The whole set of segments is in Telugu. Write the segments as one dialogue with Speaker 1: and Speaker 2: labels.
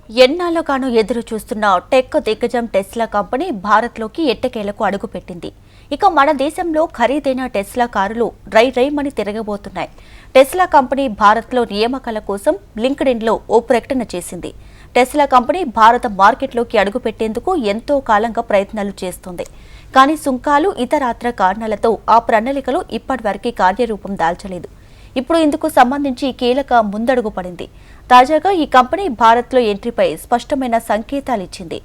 Speaker 1: ఎన్నాళ్ళగానో ఎదురు చూస్తున్న టెక్ దిగ్గజం టెస్లా కంపెనీ భారత్లోకి ఎట్టకేలకు అడుగుపెట్టింది. ఇక మన దేశంలో ఖరీదైన టెస్లా కారులు రైమని తిరగబోతున్నాయి. టెస్లా కంపెనీ భారత్లో నియామకాల కోసం లింక్డ్ఇన్లో ఓ ప్రకటన చేసింది. టెస్లా కంపెనీ భారత మార్కెట్లోకి అడుగుపెట్టేందుకు ఎంతో కాలంగా ప్రయత్నాలు చేస్తోంది. కానీ సుంకాలు ఇతరాత్ర కారణాలతో ఆ ప్రణాళికలు ఇప్పటివరకు కార్యరూపం దాల్చలేదు. ఇప్పుడు ఇందుకు సంబంధించి కీలక ముందడుగు పడింది. తాజాగా ఈ కంపెనీ భారత్లో ఎంట్రీపై స్పష్టమైన సంకేతాలిచ్చింది.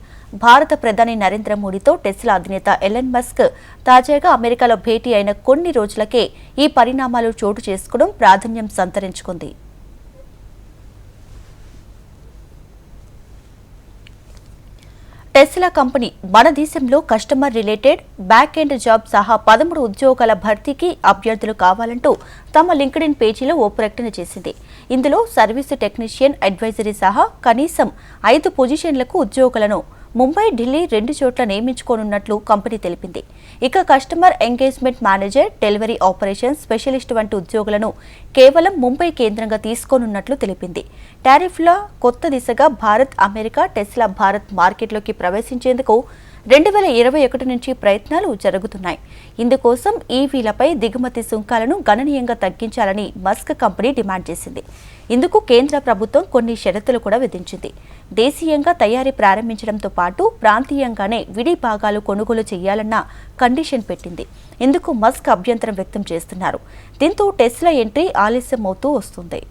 Speaker 1: భారత ప్రధాని నరేంద్ర మోడీతో టెస్లా అధినేత ఎలన్ మస్క్ తాజాగా అమెరికాలో భేటీ అయిన కొన్ని రోజులకే ఈ పరిణామాలు చోటు చేసుకోవడం ప్రాధాన్యం సంతరించుకుంది. టెస్లా కంపెనీ మన దేశంలో customer related back end job సహా 13 ఉద్యోగాల భర్తీకి అభ్యర్థులు కావాలంటూ తమ లింక్డ్ఇన్ పేజీలో ఓ ప్రకటన చేసింది. ఇందులో సర్వీసు టెక్నీషియన్, అడ్వైజరీ సహా కనీసం 5 పొజిషన్లకు ఉద్యోగులను ముంబై, ఢిల్లీ 2 చోట్ల నియమించుకోనున్నట్లు కంపెనీ తెలిపింది. ఇక customer engagement manager, delivery operations specialist వంటి ఉద్యోగులను కేవలం ముంబై కేంద్రంగా తీసుకోనున్నట్లు తెలిపింది. టారిఫ్ల కొత్త దిశగా భారత్, అమెరికా, టెస్లా భారత్ మార్కెట్లోకి ప్రవేశించేందుకు 2021 నుంచి ప్రయత్నాలు జరుగుతున్నాయి. ఇందుకోసం ఈవీలపై దిగుమతి సుంకాలను గణనీయంగా తగ్గించాలని మస్క్ కంపెనీ డిమాండ్ చేసింది. ఇందుకు కేంద్ర ప్రభుత్వం కొన్ని షరతులు కూడా విధించింది. దేశీయంగా తయారీ ప్రారంభించడంతో పాటు ప్రాంతీయంగానే విడి భాగాలు కొనుగోలు చేయాలన్న కండిషన్ పెట్టింది. ఇందుకు మస్క్ అభ్యంతరం వ్యక్తం చేస్తున్నారు. దీంతో టెస్లా ఎంట్రీ ఆలస్యం అవుతూ వస్తుంది.